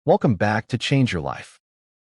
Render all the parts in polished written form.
Welcome back to Change Your Life.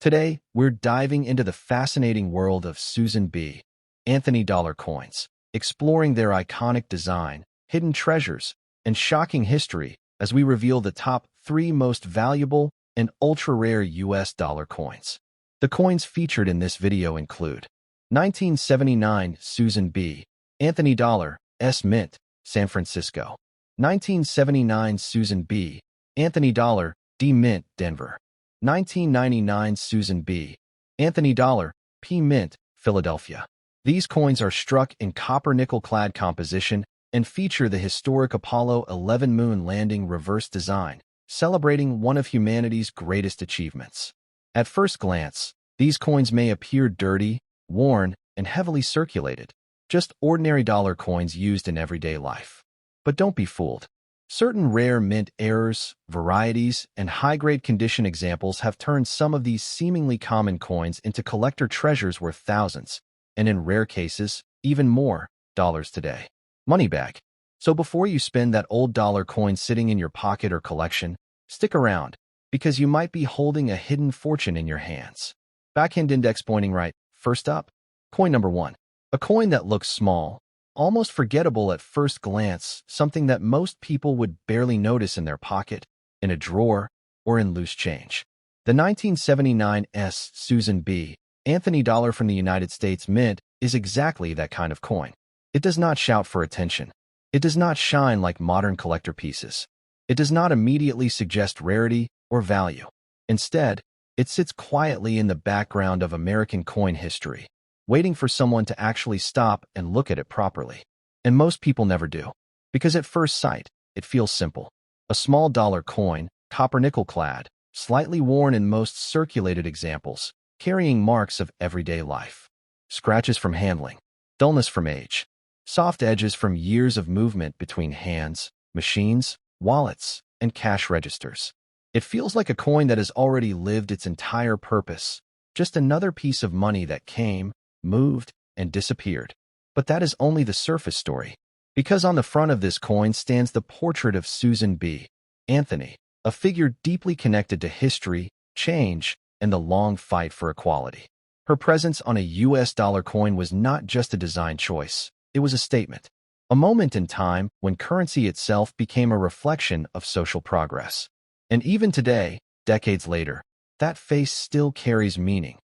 Today, we're diving into the fascinating world of Susan B. Anthony dollar coins, exploring their iconic design, hidden treasures, and shocking history as we reveal the top 3 most valuable and ultra-rare U.S. dollar coins. The coins featured in this video include 1979 Susan B. Anthony dollar, S. Mint, San Francisco. 1979 Susan B. Anthony dollar, D. Mint, Denver. 1999 Susan B. Anthony dollar, P. Mint, Philadelphia. These coins are struck in copper-nickel clad composition and feature the historic Apollo 11 moon landing reverse design, celebrating one of humanity's greatest achievements. At first glance, these coins may appear dirty, worn, and heavily circulated, just ordinary dollar coins used in everyday life. But don't be fooled. Certain rare mint errors, varieties, and high-grade condition examples have turned some of these seemingly common coins into collector treasures worth thousands, and in rare cases, even more, dollars today. Money bag. So before you spend that old dollar coin sitting in your pocket or collection, stick around, because you might be holding a hidden fortune in your hands. Backhand index pointing right. First up, coin number 1. A coin that looks small, almost forgettable at first glance, something that most people would barely notice in their pocket, in a drawer, or in loose change. The 1979 S. Susan B. Anthony dollar from the United States Mint is exactly that kind of coin. It does not shout for attention. It does not shine like modern collector pieces. It does not immediately suggest rarity or value. Instead, it sits quietly in the background of American coin history, waiting for someone to actually stop and look at it properly. And most people never do, because at first sight, it feels simple. A small dollar coin, copper-nickel clad, slightly worn in most circulated examples, carrying marks of everyday life. Scratches from handling, dullness from age, soft edges from years of movement between hands, machines, wallets, and cash registers. It feels like a coin that has already lived its entire purpose, just another piece of money that came, moved, and disappeared. But that is only the surface story, because on the front of this coin stands the portrait of Susan B. Anthony, a figure deeply connected to history, change, and the long fight for equality. Her presence on a U.S. dollar coin was not just a design choice, it was a statement. A moment in time when currency itself became a reflection of social progress. And even today, decades later, that face still carries meaning,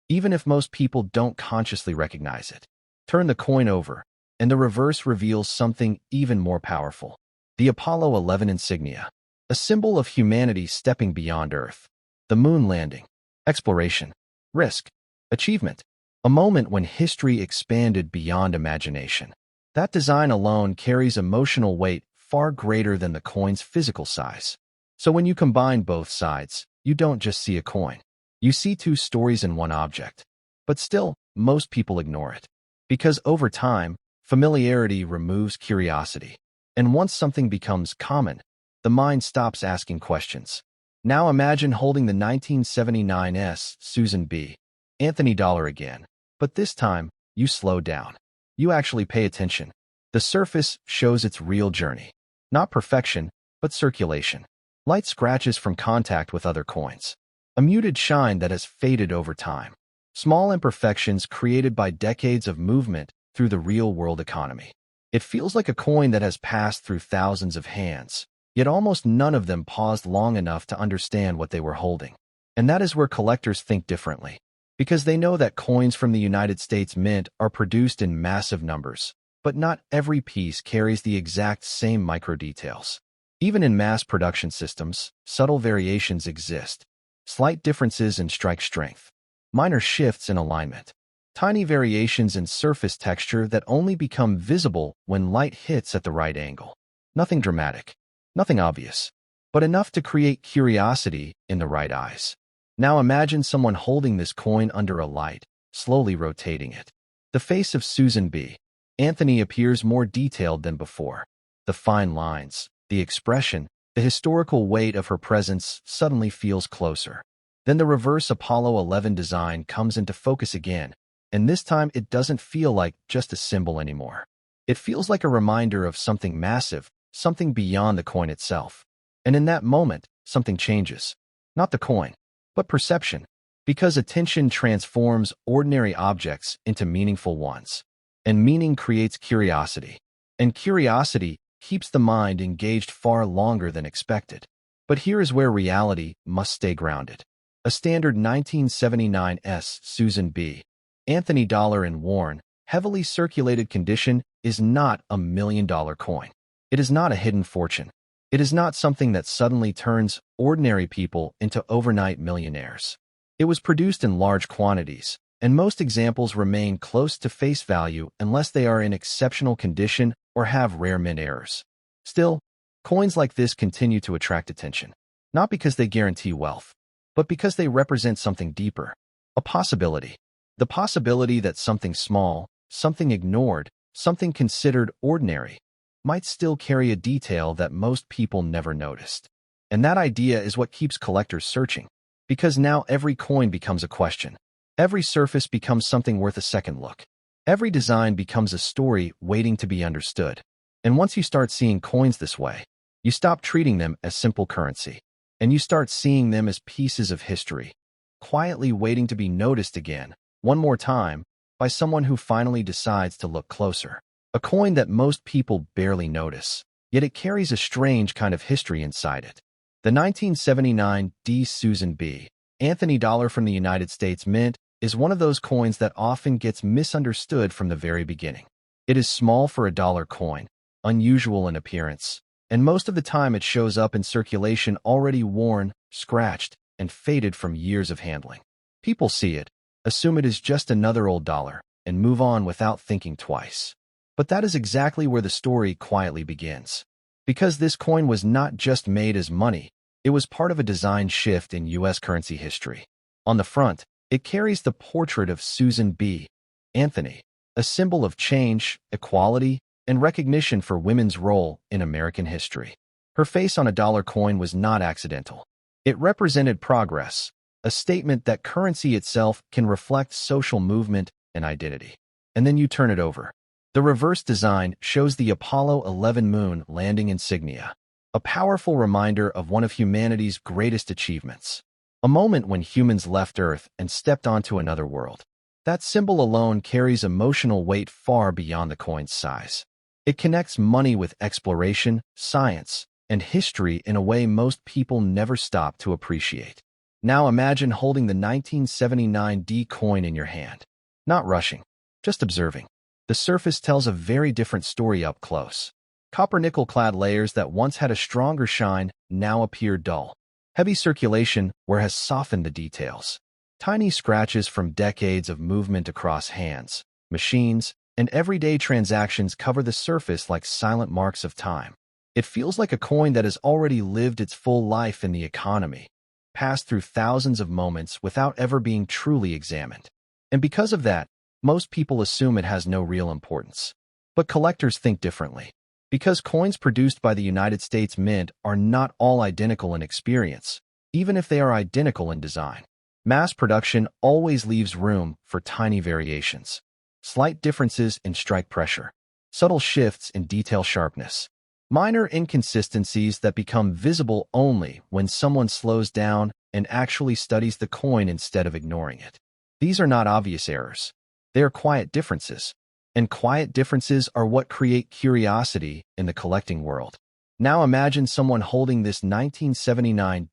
even if most people don't consciously recognize it. Turn the coin over, and the reverse reveals something even more powerful. The Apollo 11 insignia, a symbol of humanity stepping beyond Earth. The moon landing, exploration, risk, achievement, a moment when history expanded beyond imagination. That design alone carries emotional weight far greater than the coin's physical size. So when you combine both sides, you don't just see a coin. You see 2 stories in one object. But still, most people ignore it. Because over time, familiarity removes curiosity. And once something becomes common, the mind stops asking questions. Now imagine holding the 1979 S. Susan B. Anthony dollar again. But this time, you slow down. You actually pay attention. The surface shows its real journey. Not perfection, but circulation. Light scratches from contact with other coins. A muted shine that has faded over time. Small imperfections created by decades of movement through the real-world economy. It feels like a coin that has passed through thousands of hands, yet almost none of them paused long enough to understand what they were holding. And that is where collectors think differently, because they know that coins from the United States Mint are produced in massive numbers, but not every piece carries the exact same micro-details. Even in mass production systems, subtle variations exist. Slight differences in strike strength, minor shifts in alignment, tiny variations in surface texture that only become visible when light hits at the right angle. Nothing dramatic, nothing obvious, but enough to create curiosity in the right eyes. Now imagine someone holding this coin under a light, slowly rotating it. The face of Susan B. Anthony appears more detailed than before. The fine lines, the expression, the historical weight of her presence suddenly feels closer. Then the reverse Apollo 11 design comes into focus again, and this time it doesn't feel like just a symbol anymore. It feels like a reminder of something massive, something beyond the coin itself. And in that moment, something changes. Not the coin, but perception, because attention transforms ordinary objects into meaningful ones. And meaning creates curiosity. And curiosity keeps the mind engaged far longer than expected. But here is where reality must stay grounded. A standard 1979 Susan B. Anthony dollar in worn, heavily circulated condition is not a $1,000,000 coin. It is not a hidden fortune. It is not something that suddenly turns ordinary people into overnight millionaires. It was produced in large quantities, and most examples remain close to face value unless they are in exceptional condition or have rare mint errors. Still, coins like this continue to attract attention, not because they guarantee wealth, but because they represent something deeper, a possibility. The possibility that something small, something ignored, something considered ordinary, might still carry a detail that most people never noticed. And that idea is what keeps collectors searching, because now every coin becomes a question. Every surface becomes something worth a second look. Every design becomes a story waiting to be understood. And once you start seeing coins this way, you stop treating them as simple currency, and you start seeing them as pieces of history, quietly waiting to be noticed again, one more time, by someone who finally decides to look closer. A coin that most people barely notice, yet it carries a strange kind of history inside it. The 1979 Susan B. Anthony dollar from the United States Mint is one of those coins that often gets misunderstood from the very beginning. It is small for a dollar coin, unusual in appearance, and most of the time it shows up in circulation already worn, scratched, and faded from years of handling. People see it, assume it is just another old dollar, and move on without thinking twice. But that is exactly where the story quietly begins. Because this coin was not just made as money, it was part of a design shift in U.S. currency history. On the front, it carries the portrait of Susan B. Anthony, a symbol of change, equality, and recognition for women's role in American history. Her face on a dollar coin was not accidental. It represented progress, a statement that currency itself can reflect social movement and identity. And then you turn it over. The reverse design shows the Apollo 11 moon landing insignia, a powerful reminder of one of humanity's greatest achievements, a moment when humans left Earth and stepped onto another world. That symbol alone carries emotional weight far beyond the coin's size. It connects money with exploration, science, and history in a way most people never stop to appreciate. Now imagine holding the 1979 coin in your hand, not rushing, just observing. The surface tells a very different story up close. Copper nickel-clad layers that once had a stronger shine now appear dull. Heavy circulation has softened the details. Tiny scratches from decades of movement across hands, machines, and everyday transactions cover the surface like silent marks of time. It feels like a coin that has already lived its full life in the economy, passed through thousands of moments without ever being truly examined. And because of that, most people assume it has no real importance. But collectors think differently. Because coins produced by the United States Mint are not all identical in experience, even if they are identical in design. Mass production always leaves room for tiny variations. Slight differences in strike pressure, subtle shifts in detail sharpness, minor inconsistencies that become visible only when someone slows down and actually studies the coin instead of ignoring it. These are not obvious errors. They are quiet differences, and quiet differences are what create curiosity in the collecting world. Now imagine someone holding this 1979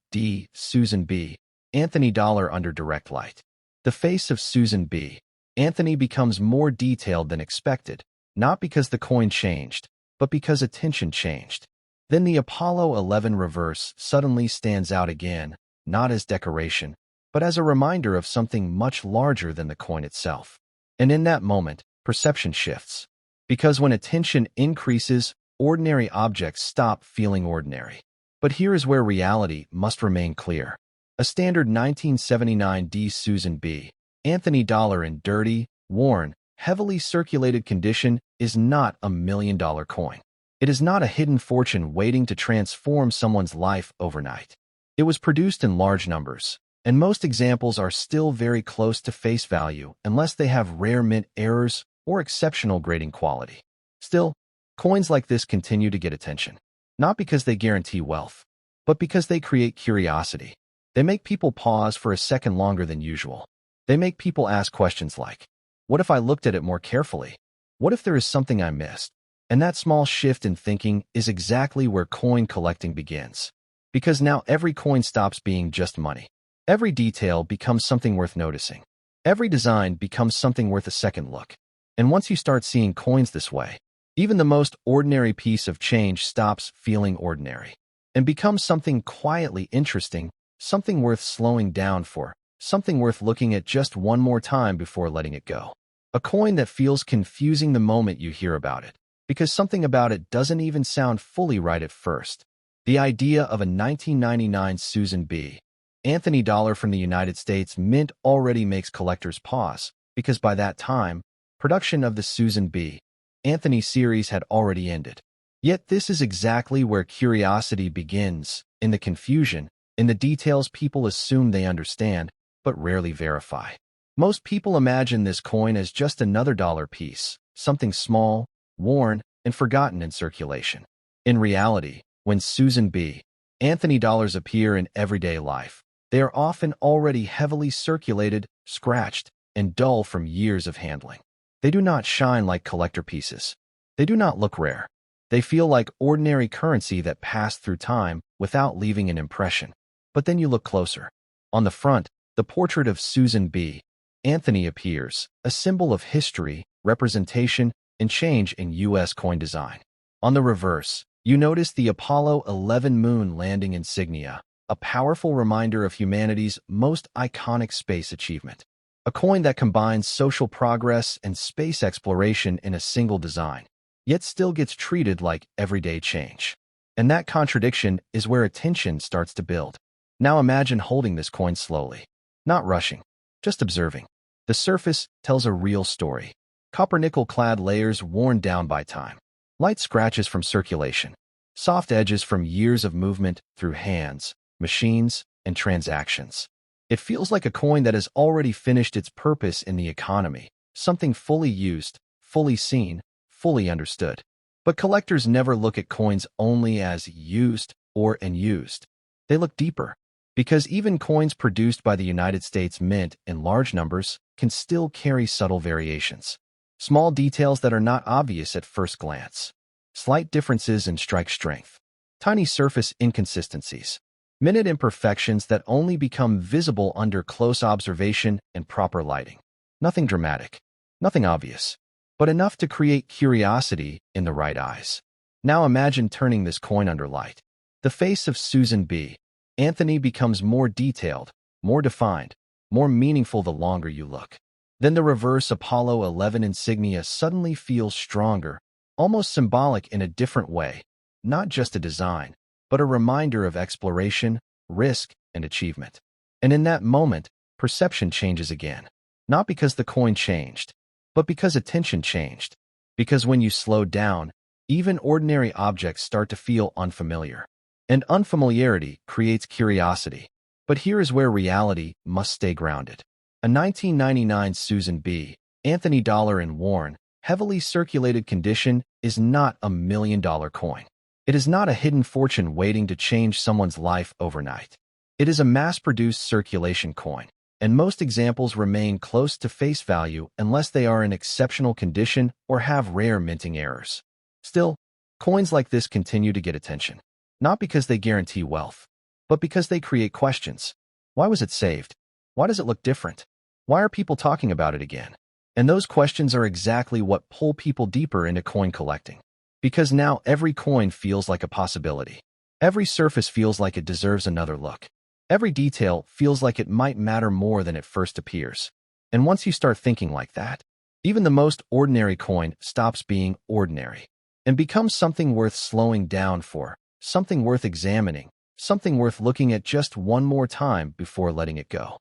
Susan B. Anthony dollar under direct light. The face of Susan B. Anthony becomes more detailed than expected, not because the coin changed, but because attention changed. Then the Apollo 11 reverse suddenly stands out again, not as decoration, but as a reminder of something much larger than the coin itself. And in that moment, perception shifts. Because when attention increases, ordinary objects stop feeling ordinary. But here is where reality must remain clear. A standard 1979 Susan B. Anthony dollar in dirty, worn, heavily circulated condition is not a $1,000,000 coin. It is not a hidden fortune waiting to transform someone's life overnight. It was produced in large numbers, and most examples are still very close to face value unless they have rare mint errors or exceptional grading quality. Still, coins like this continue to get attention, not because they guarantee wealth, but because they create curiosity. They make people pause for a second longer than usual. They make people ask questions like, what if I looked at it more carefully? What if there is something I missed? And that small shift in thinking is exactly where coin collecting begins. Because now every coin stops being just money. Every detail becomes something worth noticing. Every design becomes something worth a second look. And once you start seeing coins this way, even the most ordinary piece of change stops feeling ordinary and becomes something quietly interesting, something worth slowing down for, something worth looking at just one more time before letting it go. A coin that feels confusing the moment you hear about it, because something about it doesn't even sound fully right at first. The idea of a 1999 Susan B. Anthony dollar from the United States Mint already makes collectors pause, because by that time, production of the Susan B. Anthony series had already ended. Yet this is exactly where curiosity begins, in the confusion, in the details people assume they understand, but rarely verify. Most people imagine this coin as just another dollar piece, something small, worn, and forgotten in circulation. In reality, when Susan B. Anthony dollars appear in everyday life, they are often already heavily circulated, scratched, and dull from years of handling. They do not shine like collector pieces. They do not look rare. They feel like ordinary currency that passed through time without leaving an impression. But then you look closer. On the front, the portrait of Susan B. Anthony appears, a symbol of history, representation, and change in U.S. coin design. On the reverse, you notice the Apollo 11 moon landing insignia, a powerful reminder of humanity's most iconic space achievement. A coin that combines social progress and space exploration in a single design, yet still gets treated like everyday change. And that contradiction is where attention starts to build. Now imagine holding this coin slowly, not rushing, just observing. The surface tells a real story. Copper nickel-clad layers worn down by time. Light scratches from circulation. Soft edges from years of movement through hands, machines, and transactions. It feels like a coin that has already finished its purpose in the economy, something fully used, fully seen, fully understood. But collectors never look at coins only as used or unused. They look deeper, because even coins produced by the United States Mint in large numbers can still carry subtle variations. Small details that are not obvious at first glance. Slight differences in strike strength. Tiny surface inconsistencies. Minute imperfections that only become visible under close observation and proper lighting. Nothing dramatic, nothing obvious, but enough to create curiosity in the right eyes. Now imagine turning this coin under light. The face of Susan B. Anthony becomes more detailed, more defined, more meaningful the longer you look. Then the reverse Apollo 11 insignia suddenly feels stronger, almost symbolic in a different way, not just a design, but a reminder of exploration, risk, and achievement. And in that moment, perception changes again. Not because the coin changed, but because attention changed. Because when you slow down, even ordinary objects start to feel unfamiliar. And unfamiliarity creates curiosity. But here is where reality must stay grounded. A 1999 Susan B. Anthony dollar in worn, heavily circulated condition is not a $1 million coin. It is not a hidden fortune waiting to change someone's life overnight. It is a mass-produced circulation coin, and most examples remain close to face value unless they are in exceptional condition or have rare minting errors. Still, coins like this continue to get attention, not because they guarantee wealth, but because they create questions. Why was it saved? Why does it look different? Why are people talking about it again? And those questions are exactly what pull people deeper into coin collecting. Because now every coin feels like a possibility. Every surface feels like it deserves another look. Every detail feels like it might matter more than it first appears. And once you start thinking like that, even the most ordinary coin stops being ordinary and becomes something worth slowing down for, something worth examining, something worth looking at just one more time before letting it go.